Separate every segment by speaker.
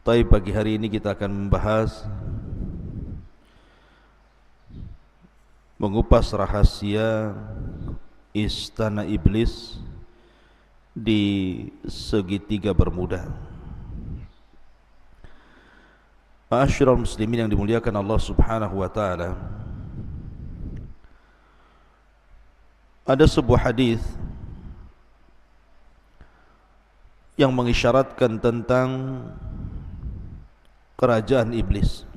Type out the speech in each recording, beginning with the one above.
Speaker 1: Taib, pagi hari ini kita akan membahas, mengupas rahasia istana iblis di segitiga Bermuda. Ma'asyiral muslimin yang dimuliakan Allah Subhanahu wa taala, ada sebuah hadis yang mengisyaratkan tentang kerajaan iblis.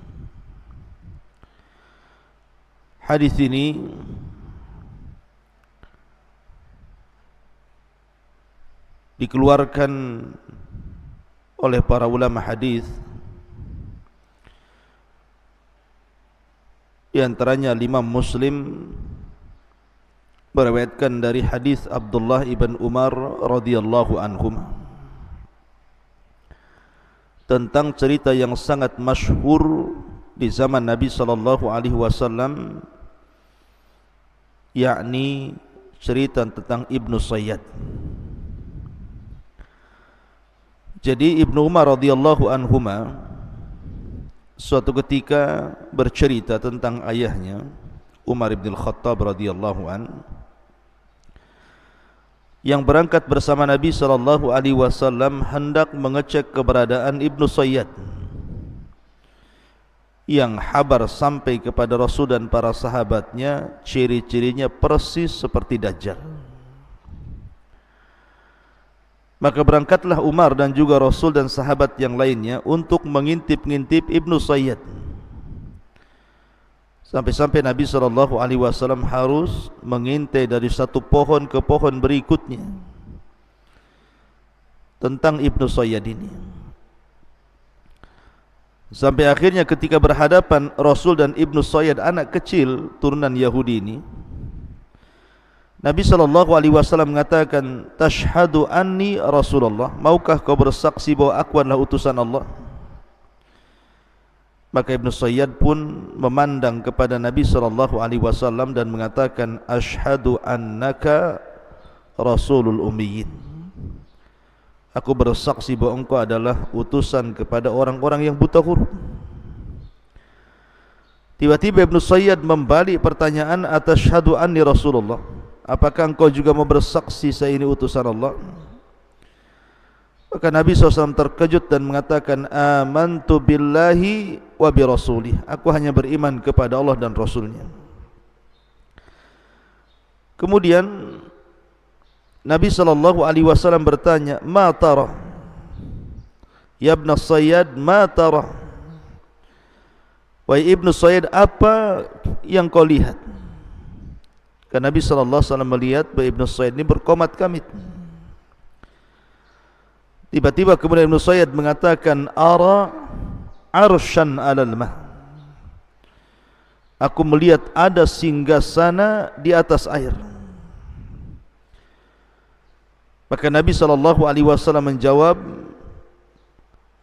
Speaker 1: Hadis ini dikeluarkan oleh para ulama hadis, di antaranya Imam Muslim meriwayatkan dari hadis Abdullah ibn Umar radhiyallahu anhuma tentang cerita yang sangat masyhur di zaman Nabi sallallahu alaihi wasallam, yakni cerita tentang Ibnu Sayyad. Jadi Ibnu Umar radhiyallahu anhuma suatu ketika bercerita tentang ayahnya Umar bin Khattab radhiyallahu an, yang berangkat bersama Nabi sallallahu alaihi wasallam hendak mengecek keberadaan Ibnu Sayyad, yang kabar sampai kepada Rasul dan para sahabatnya ciri-cirinya persis seperti Dajjal. Maka berangkatlah Umar dan juga Rasul dan sahabat yang lainnya untuk mengintip-ngintip Ibnu Sayyad. Sampai-sampai Nabi SAW harus mengintai dari satu pohon ke pohon berikutnya tentang Ibnu Sayyad ini. Sampai akhirnya ketika berhadapan Rasul dan Ibnu Sayyad, anak kecil turunan Yahudi ini, Nabi SAW mengatakan, "Tashhadu anni Rasulullah, maukah kau bersaksi bahwa aku adalah utusan Allah?" Maka Ibnu Sayyad pun memandang kepada Nabi SAW dan mengatakan, "Ashhadu annaka Rasulul Ummiyin." Aku bersaksi bahwa engkau adalah utusan kepada orang-orang yang buta huruf. Tiba-tiba Ibnu Sayyad membalik pertanyaan, "Atashhadu anni Rasulullah?" Apakah engkau juga mau bersaksi saya ini utusan Allah? Maka Nabi SAW terkejut dan mengatakan, "Amantu billahi wa bi rasulih." Aku hanya beriman kepada Allah dan Rasulnya. Kemudian Nabi SAW bertanya, "Ma tara? Ya Ibn Sayyad, ma tara?" Wahai Ibnu Sayyad, apa yang kau lihat? Karena Nabi SAW melihat bahwa Ibnu Sayyad ini berkomat kamit. Tiba-tiba kemudian Ibnu Sayyad mengatakan, "Ara arsyan alal mah." Aku melihat ada singgasana di atas air. Maka Nabi SAW menjawab,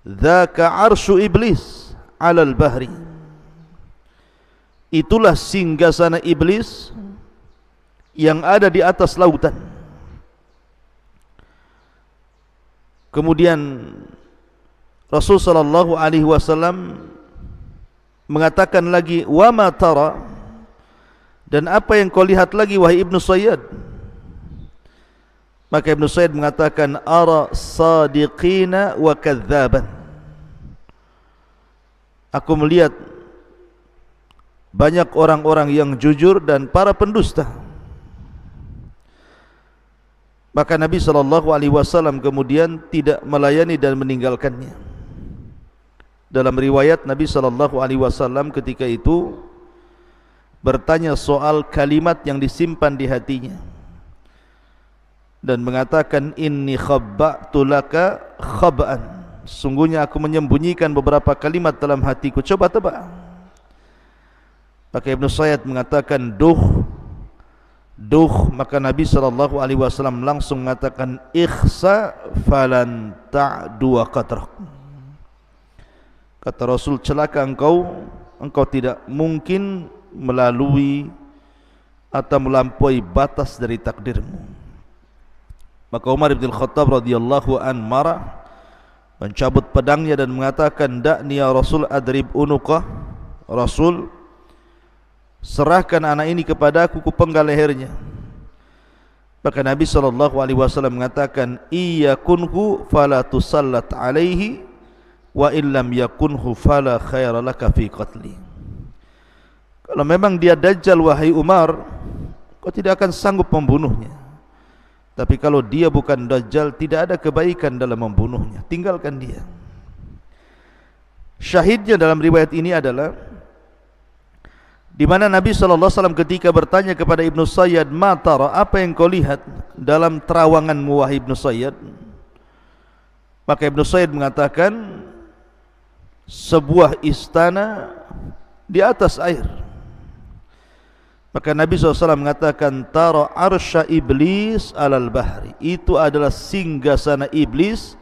Speaker 1: "Dzaka arsyu iblis alal bahri." Itulah singgasana iblis yang ada di atas lautan. Kemudian Rasul sallallahu alaihi wasallam mengatakan lagi, "Wa ma tara?" Dan apa yang kau lihat lagi wahai Ibnu Sayyad? Maka Ibnu Sayyad mengatakan, "Ara sadiqina wa kadzaban." Aku melihat banyak orang-orang yang jujur dan para pendusta. Maka Nabi SAW kemudian tidak melayani dan meninggalkannya. Dalam riwayat Nabi SAW ketika itu bertanya soal kalimat yang disimpan di hatinya dan mengatakan, "Inni khabba'tu laka khab'an." Sungguhnya aku menyembunyikan beberapa kalimat dalam hatiku, coba tebak. Maka Ibnu Sayyad mengatakan, "Duh." Maka Nabi SAW langsung mengatakan, "Ikhsa falan ta'dua qatrak." Kata Rasul, celaka engkau tidak mungkin melalui atau melampaui batas dari takdirmu. Maka Umar bin Khattab radhiyallahu an marah mencabut pedangnya dan mengatakan, "Da'ni ya Rasul adrib unuqah." Rasul, serahkan anak ini kepadaku, kupenggal lehernya. Maka Nabi SAW mengatakan, "Iyakunhu fala tusallat alaihi wa illam yakunhu fala khaira laka fi qatli." Kalau memang dia dajjal wahai Umar, kau tidak akan sanggup membunuhnya. Tapi kalau dia bukan dajjal, tidak ada kebaikan dalam membunuhnya. Tinggalkan dia. Syahidnya dalam riwayat ini adalah di mana Nabi SAW ketika bertanya kepada Ibnu Sayyad, "Ma tara, apa yang kau lihat dalam terawanganmu wahai Ibnu Sayyad?" Maka Ibnu Sayyad mengatakan, sebuah istana di atas air. Maka Nabi SAW mengatakan, "Tara arsya iblis alal bahri." Itu adalah singgasana iblis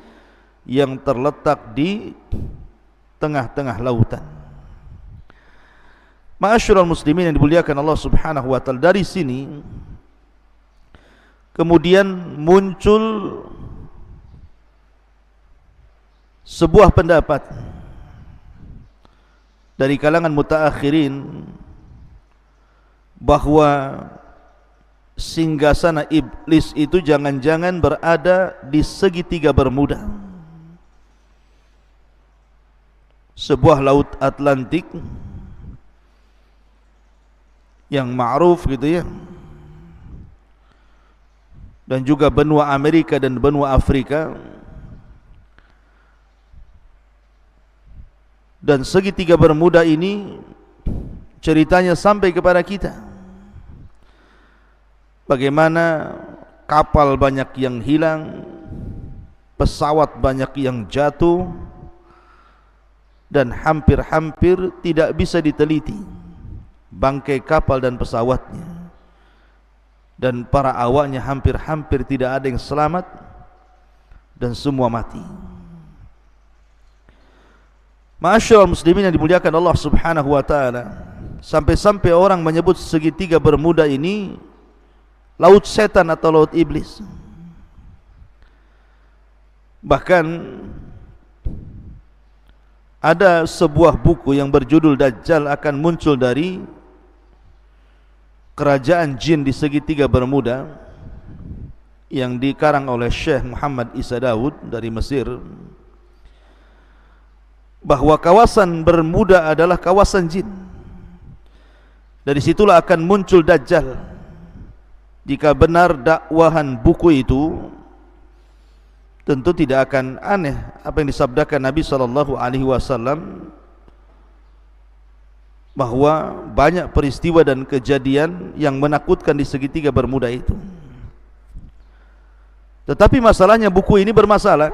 Speaker 1: yang terletak di tengah-tengah lautan. Ma'asyiral muslimin yang dimuliakan Allah Subhanahu wa taala, dari sini kemudian muncul sebuah pendapat dari kalangan mutaakhirin bahwa singgasana iblis itu jangan-jangan berada di segitiga Bermuda, sebuah laut Atlantik yang ma'ruf gitu ya, dan juga benua Amerika dan benua Afrika. Dan segitiga Bermuda ini ceritanya sampai kepada kita, bagaimana kapal banyak yang hilang, pesawat banyak yang jatuh, dan hampir-hampir tidak bisa diteliti bangkai kapal dan pesawatnya, dan para awaknya hampir-hampir tidak ada yang selamat dan semua mati. Ma'asyiral muslimin yang dimuliakan Allah Subhanahu wa taala, sampai-sampai orang menyebut segitiga Bermuda ini laut setan atau laut iblis. Bahkan ada sebuah buku yang berjudul Dajjal akan muncul dari kerajaan jin di segitiga Bermuda, yang dikarang oleh Syekh Muhammad Isa Daud dari Mesir, bahwa kawasan Bermuda adalah kawasan jin. Dari situlah akan muncul Dajjal. Jika benar dakwahan buku itu, tentu tidak akan aneh apa yang disabdakan Nabi SAW, bahwa banyak peristiwa dan kejadian yang menakutkan di segitiga Bermuda itu. Tetapi masalahnya buku ini bermasalah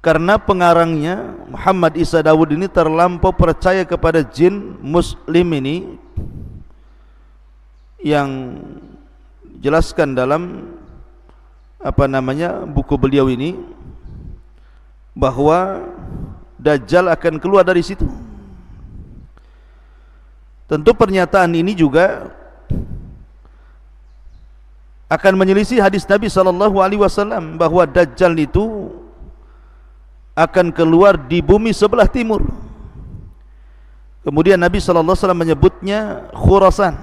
Speaker 1: karena pengarangnya Muhammad Isa Daud ini terlampau percaya kepada jin muslim ini, yang jelaskan dalam buku beliau ini bahwa Dajjal akan keluar dari situ. Tentu pernyataan ini juga akan menyelisih hadis Nabi SAW bahwa Dajjal itu akan keluar di bumi sebelah timur. Kemudian Nabi SAW menyebutnya Khurasan.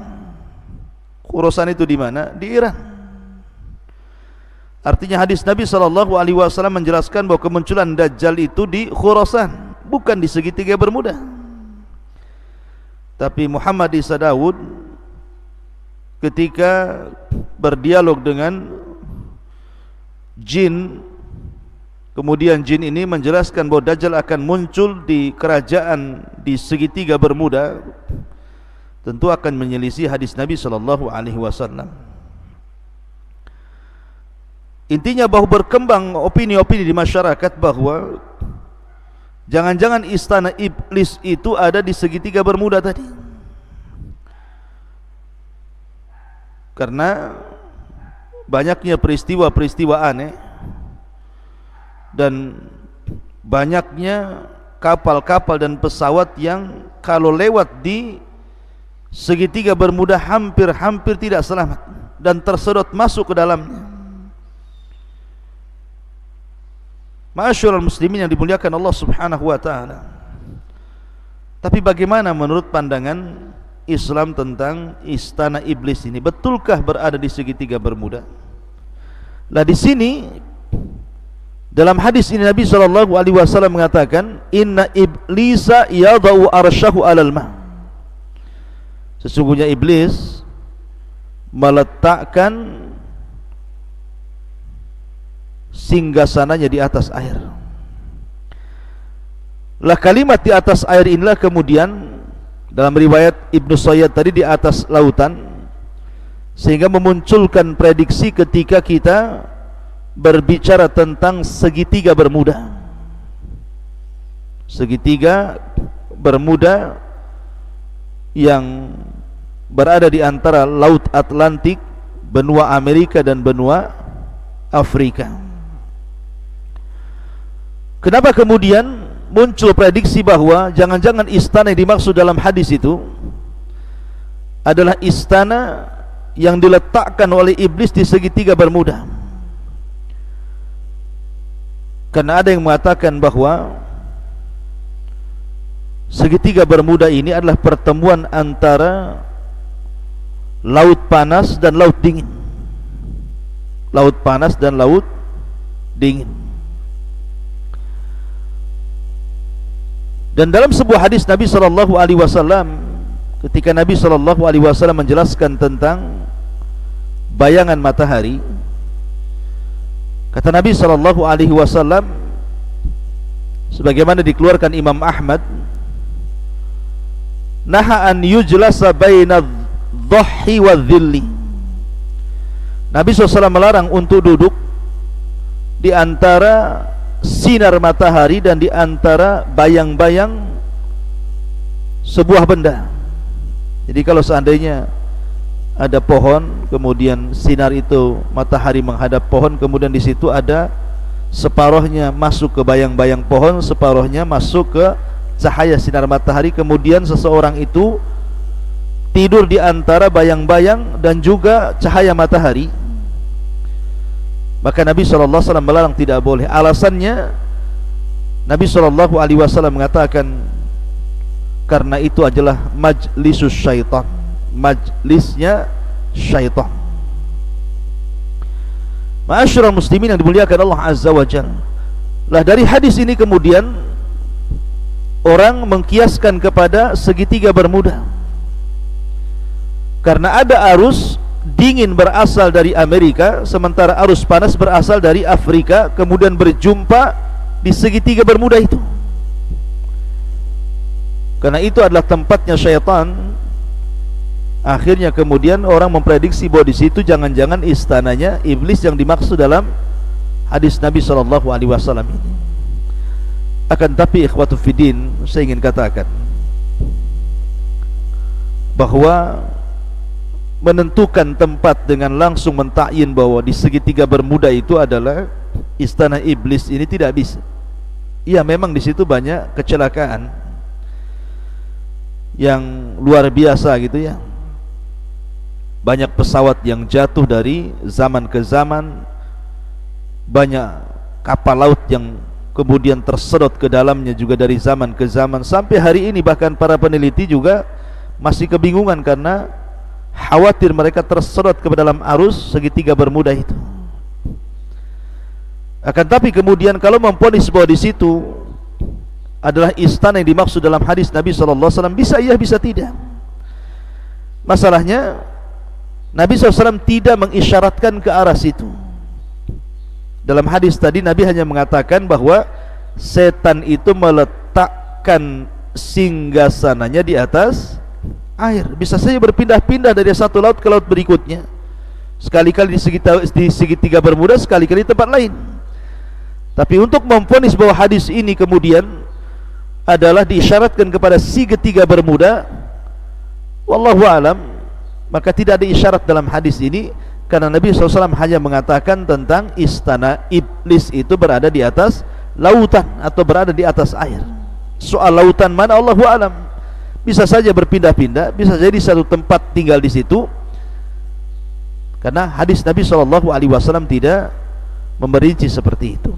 Speaker 1: Khurasan itu di mana? Di Iran. Artinya hadis Nabi SAW menjelaskan bahwa kemunculan Dajjal itu di Khurasan, bukan di segitiga Bermuda. Tapi Muhammad Isa Daud ketika berdialog dengan jin, kemudian jin ini menjelaskan bahwa Dajjal akan muncul di kerajaan di segitiga Bermuda, tentu akan menyelisih hadis Nabi SAW. Intinya bahwa berkembang opini-opini di masyarakat bahwa jangan-jangan istana iblis itu ada di segitiga Bermuda tadi, karena banyaknya peristiwa-peristiwa aneh dan banyaknya kapal-kapal dan pesawat yang kalau lewat di segitiga Bermuda hampir-hampir tidak selamat dan tersedot masuk ke dalamnya. Ma'asyiral muslimin yang dimuliakan Allah Subhanahu wa taala. Tapi bagaimana menurut pandangan Islam tentang istana iblis ini? Betulkah berada di segitiga Bermuda? Lah di sini dalam hadis ini Nabi SAW mengatakan, inna iblisa yadau arsyahu alal ma. Sesungguhnya iblis meletakkan singgasananya di atas air. Lah kalimat di atas air inilah kemudian dalam riwayat Ibnu Sayyad tadi di atas lautan, sehingga memunculkan prediksi ketika kita berbicara tentang segitiga Bermuda. Segitiga Bermuda yang berada di antara Laut Atlantik, benua Amerika dan benua Afrika. Kenapa kemudian muncul prediksi bahwa jangan-jangan istana yang dimaksud dalam hadis itu adalah istana yang diletakkan oleh iblis di segitiga Bermuda? Karena ada yang mengatakan bahwa segitiga Bermuda ini adalah pertemuan antara laut panas dan laut dingin. Laut panas dan laut dingin. Dan dalam sebuah hadis Nabi SAW, ketika Nabi SAW menjelaskan tentang bayangan matahari, kata Nabi SAW, sebagaimana dikeluarkan Imam Ahmad, naha an yujlasa baina dhahhi wa dhilli. Nabi SAW melarang untuk duduk di antara sinar matahari dan di antara bayang-bayang sebuah benda. Jadi kalau seandainya ada pohon, kemudian sinar itu matahari menghadap pohon, kemudian di situ ada separuhnya masuk ke bayang-bayang pohon, separuhnya masuk ke cahaya sinar matahari, kemudian seseorang itu tidur di antara bayang-bayang dan juga cahaya matahari, maka Nabi SAW melarang, tidak boleh. Alasannya Nabi SAW mengatakan karena itu adalah majlisus syaitan, majlisnya syaitan. Ma'asyiral muslimin yang dimuliakan Allah Azza wa Jalla. Lah dari hadis ini kemudian orang mengkiaskan kepada segitiga Bermuda, karena ada arus dingin berasal dari Amerika, sementara arus panas berasal dari Afrika, kemudian berjumpa di segitiga Bermuda itu. Karena itu adalah tempatnya syaitan. Akhirnya kemudian orang memprediksi bahwa di situ jangan-jangan istananya iblis yang dimaksud dalam hadis Nabi SAW ini. Akan tapi ikhwatu fiddin, saya ingin katakan bahwa menentukan tempat dengan langsung mentakyin bahwa di segitiga Bermuda itu adalah istana iblis ini tidak bisa. Ya memang di situ banyak kecelakaan yang luar biasa gitu ya. Banyak pesawat yang jatuh dari zaman ke zaman, banyak kapal laut yang kemudian tersedot ke dalamnya juga dari zaman ke zaman. Sampai hari ini bahkan para peneliti juga masih kebingungan karena khawatir mereka tersedot ke dalam arus segitiga Bermuda itu. Akan tapi kemudian kalau memponis bahwa di situ adalah istana yang dimaksud dalam hadis Nabi SAW, bisa iya bisa tidak. Masalahnya Nabi SAW tidak mengisyaratkan ke arah situ. Dalam hadis tadi Nabi hanya mengatakan bahwa setan itu meletakkan singgasananya di atas air. Bisa saja berpindah-pindah dari satu laut ke laut berikutnya, sekali-kali di segitiga Bermuda, sekali-kali di tempat lain. Tapi untuk memvonis bahwa hadis ini kemudian adalah diisyaratkan kepada segitiga Bermuda, wallahu alam, maka tidak ada isyarat dalam hadis ini, karena Nabi SAW hanya mengatakan tentang istana iblis itu berada di atas lautan atau berada di atas air. Soal lautan mana Allahu alam, bisa saja berpindah-pindah, bisa jadi satu tempat tinggal di situ, karena hadis Nabi SAW tidak memberinci seperti itu.